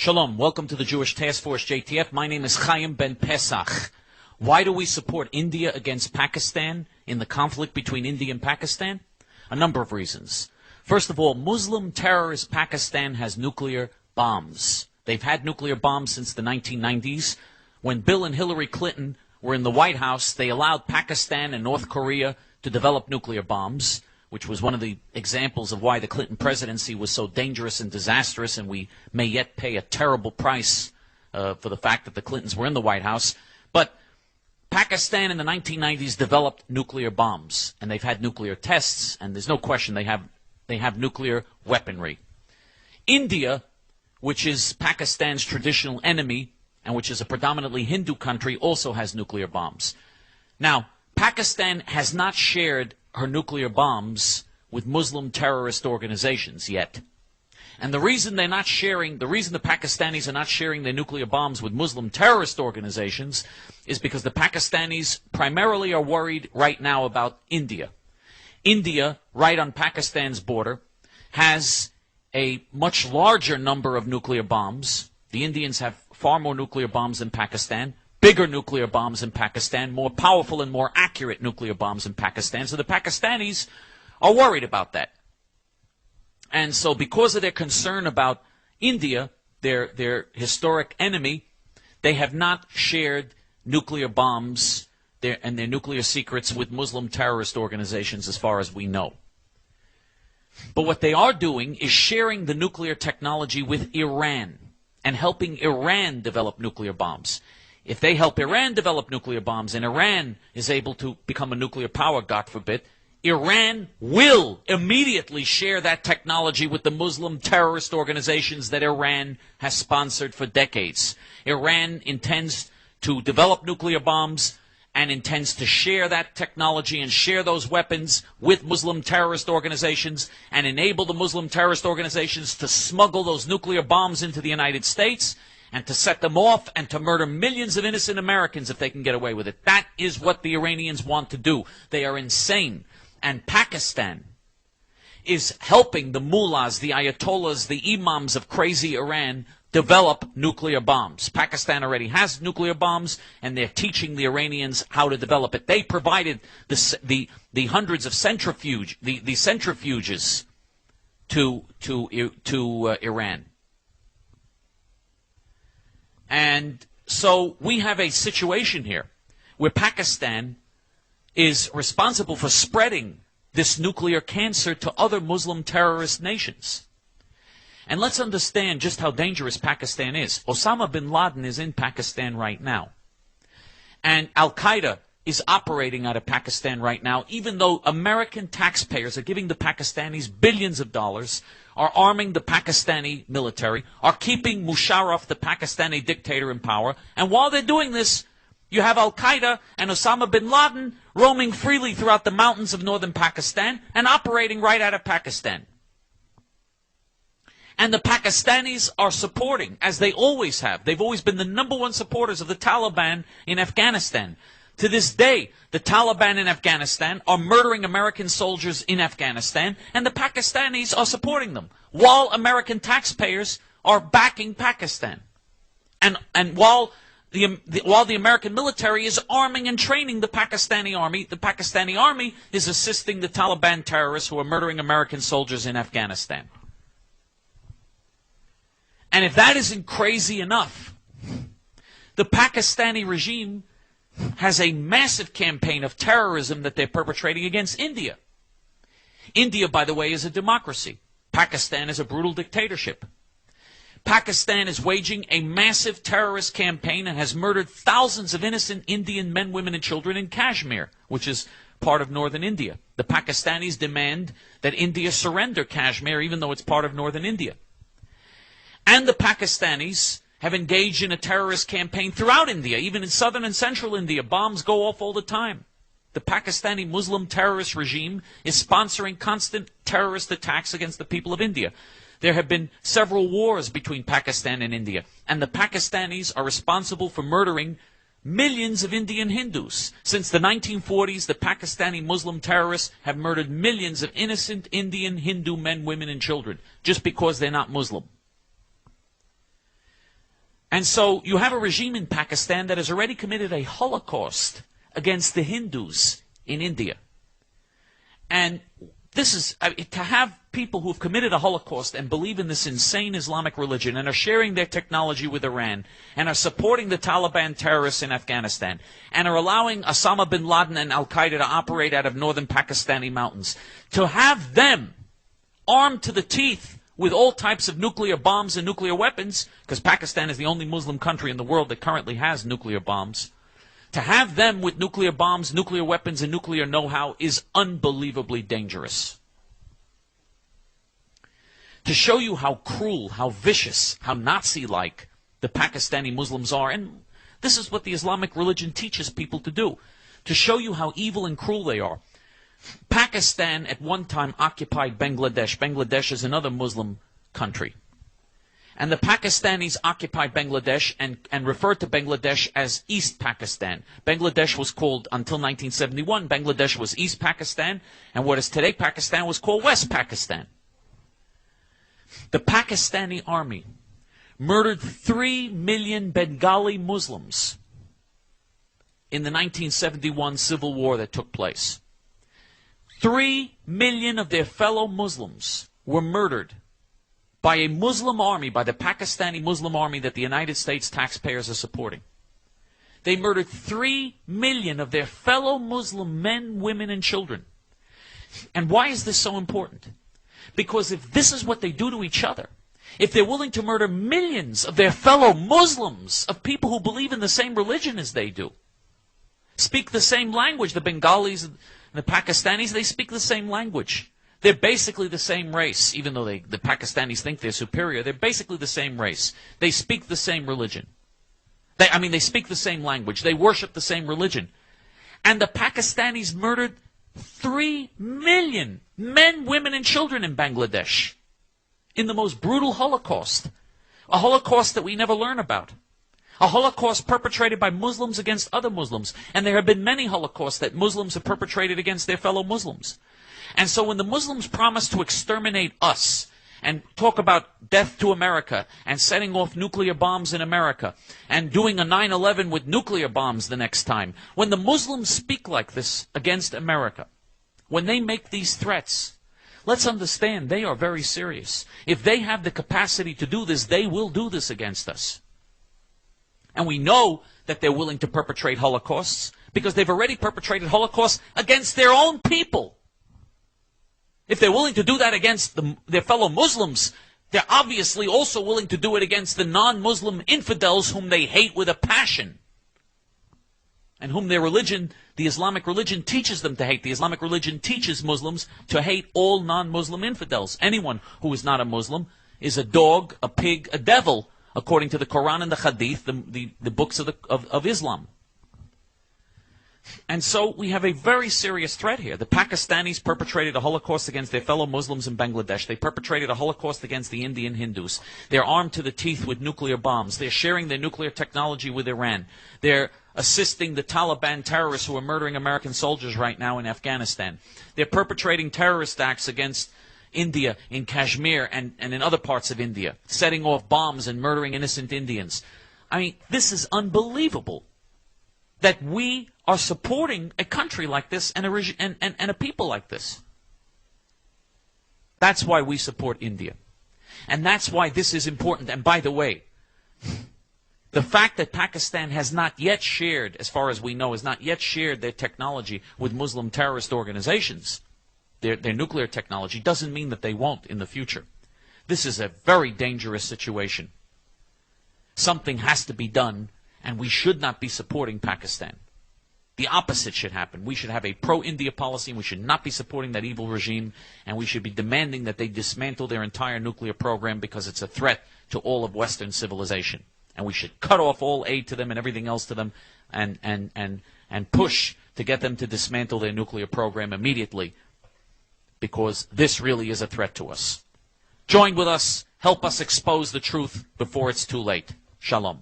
Shalom, welcome to the Jewish Task Force JTF. My name is Chaim Ben Pesach. Why do we support India against Pakistan in the conflict between India and Pakistan? A number of reasons. First of all, Muslim terrorist Pakistan has nuclear bombs. They've had nuclear bombs since the 1990s. When Bill and Hillary Clinton were in the White House, they allowed Pakistan and North Korea to develop nuclear bombs, which was one of the examples of why the Clinton presidency was so dangerous and disastrous, and we may yet pay a terrible price for the fact that the Clintons were in the White House. But Pakistan in the 1990s developed nuclear bombs, and they've had nuclear tests, and there's no question they have nuclear weaponry. India, which is Pakistan's traditional enemy, and which is a predominantly Hindu country, also has nuclear bombs. Now, Pakistan has not shared her nuclear bombs with Muslim terrorist organizations yet. And the reason the Pakistanis are not sharing their nuclear bombs with Muslim terrorist organizations is because the Pakistanis primarily are worried right now about India. India, right on Pakistan's border, has a much larger number of nuclear bombs. The Indians have far more nuclear bombs than Pakistan, bigger nuclear bombs in Pakistan, more powerful and more accurate nuclear bombs in Pakistan. So the Pakistanis are worried about that. And so because of their concern about India, their historic enemy, they have not shared nuclear bombs and their nuclear secrets with Muslim terrorist organizations as far as we know. But what they are doing is sharing the nuclear technology with Iran and helping Iran develop nuclear bombs. If they help Iran develop nuclear bombs and Iran is able to become a nuclear power, God forbid, Iran will immediately share that technology with the Muslim terrorist organizations that Iran has sponsored for decades. Iran intends to develop nuclear bombs and intends to share that technology and share those weapons with Muslim terrorist organizations and enable the Muslim terrorist organizations to smuggle those nuclear bombs into the United States and to set them off and to murder millions of innocent Americans if they can get away with it. That is what the Iranians want to do. They are insane. And Pakistan is helping the mullahs, the ayatollahs, the imams of crazy Iran develop nuclear bombs. Pakistan already has nuclear bombs, and they're teaching the Iranians how to develop it. They provided the hundreds of centrifuges to Iran. And so we have a situation here where Pakistan is responsible for spreading this nuclear cancer to other Muslim terrorist nations. And let's understand just how dangerous Pakistan is. Osama bin Laden is in Pakistan right now. And Al-Qaeda is operating out of Pakistan right now, even though American taxpayers are giving the Pakistanis billions of dollars, are arming the Pakistani military, are keeping Musharraf, the Pakistani dictator, in power. And while they're doing this, you have Al-Qaeda and Osama bin Laden roaming freely throughout the mountains of northern Pakistan and operating right out of Pakistan. And the Pakistanis are supporting, as they always have. They've always been the number one supporters of the Taliban in Afghanistan. To this day, the Taliban in Afghanistan are murdering American soldiers in Afghanistan, and the Pakistanis are supporting them, while American taxpayers are backing Pakistan. And while the American military is arming and training the Pakistani army is assisting the Taliban terrorists who are murdering American soldiers in Afghanistan. And if that isn't crazy enough, the Pakistani regime has a massive campaign of terrorism that they're perpetrating against India. India, by the way, is a democracy. Pakistan is a brutal dictatorship. Pakistan is waging a massive terrorist campaign and has murdered thousands of innocent Indian men, women, and children in Kashmir, which is part of northern India. The Pakistanis demand that India surrender Kashmir, even though it's part of northern India. And the Pakistanis have engaged in a terrorist campaign throughout India, even in southern and central India. Bombs go off all the time. The Pakistani Muslim terrorist regime is sponsoring constant terrorist attacks against the people of India. There have been several wars between Pakistan and India, and the Pakistanis are responsible for murdering millions of Indian Hindus. Since the 1940s, the Pakistani Muslim terrorists have murdered millions of innocent Indian Hindu men, women, and children, just because they're not Muslim. And so you have a regime in Pakistan that has already committed a Holocaust against the Hindus in India. And this is, to have people who have committed a Holocaust and believe in this insane Islamic religion and are sharing their technology with Iran and are supporting the Taliban terrorists in Afghanistan and are allowing Osama bin Laden and Al-Qaeda to operate out of northern Pakistani mountains, to have them armed to the teeth with all types of nuclear bombs and nuclear weapons, because Pakistan is the only Muslim country in the world that currently has nuclear bombs, to have them with nuclear bombs, nuclear weapons, and nuclear know-how is unbelievably dangerous. To show you how cruel, how vicious, how Nazi-like the Pakistani Muslims are, and this is what the Islamic religion teaches people to do, to show you how evil and cruel they are. Pakistan at one time occupied Bangladesh. Bangladesh is another Muslim country. And the Pakistanis occupied Bangladesh and referred to Bangladesh as East Pakistan. Bangladesh was called, until 1971, Bangladesh was East Pakistan, and what is today Pakistan was called West Pakistan. The Pakistani army murdered 3 million Bengali Muslims in the 1971 civil war that took place. 3 million of their fellow Muslims were murdered by a Muslim army, by the Pakistani Muslim army that the United States taxpayers are supporting. They murdered 3 million of their fellow Muslim men, women, and children. And why is this so important? Because if this is what they do to each other, if they're willing to murder millions of their fellow Muslims, of people who believe in the same religion as they do, speak the same language, the Bengalis and the Pakistanis, they speak the same language. They're basically the same race, even though the Pakistanis think they're superior. They're basically the same race. They speak the same religion. They speak the same language. They worship the same religion. And the Pakistanis murdered 3 million men, women, and children in Bangladesh in the most brutal Holocaust. A Holocaust that we never learn about. A Holocaust perpetrated by Muslims against other Muslims. And there have been many Holocausts that Muslims have perpetrated against their fellow Muslims. And so when the Muslims promise to exterminate us and talk about death to America and setting off nuclear bombs in America and doing a 9/11 with nuclear bombs the next time, when the Muslims speak like this against America, when they make these threats, let's understand they are very serious. If they have the capacity to do this, they will do this against us. And we know that they're willing to perpetrate holocausts because they've already perpetrated holocausts against their own people. If they're willing to do that against their fellow Muslims, they're obviously also willing to do it against the non-Muslim infidels whom they hate with a passion and whom their religion, the Islamic religion, teaches them to hate. The Islamic religion teaches Muslims to hate all non-Muslim infidels. Anyone who is not a Muslim is a dog, a pig, a devil, according to the Quran and the Hadith, the books of Islam. And so we have a very serious threat here. The Pakistanis perpetrated a Holocaust against their fellow Muslims in Bangladesh. They perpetrated a Holocaust against the Indian Hindus. They're armed to the teeth with nuclear bombs. They're sharing their nuclear technology with Iran. They're assisting the Taliban terrorists who are murdering American soldiers right now in Afghanistan. They're perpetrating terrorist acts against India in Kashmir and in other parts of India, setting off bombs and murdering innocent Indians. I mean, this is unbelievable that we are supporting a country like this and a people like this. That's why we support India. And that's why this is important. And by the way, the fact that Pakistan has not yet shared, as far as we know, has not yet shared their technology with Muslim terrorist organizations, their nuclear technology, doesn't mean that they won't in the future. This is a very dangerous situation. Something has to be done, and we should not be supporting Pakistan. The opposite should happen. We should have a pro-India policy, and we should not be supporting that evil regime, and we should be demanding that they dismantle their entire nuclear program because it's a threat to all of Western civilization. And we should cut off all aid to them and everything else to them and push to get them to dismantle their nuclear program immediately, because this really is a threat to us. Join with us. Help us expose the truth before it's too late. Shalom.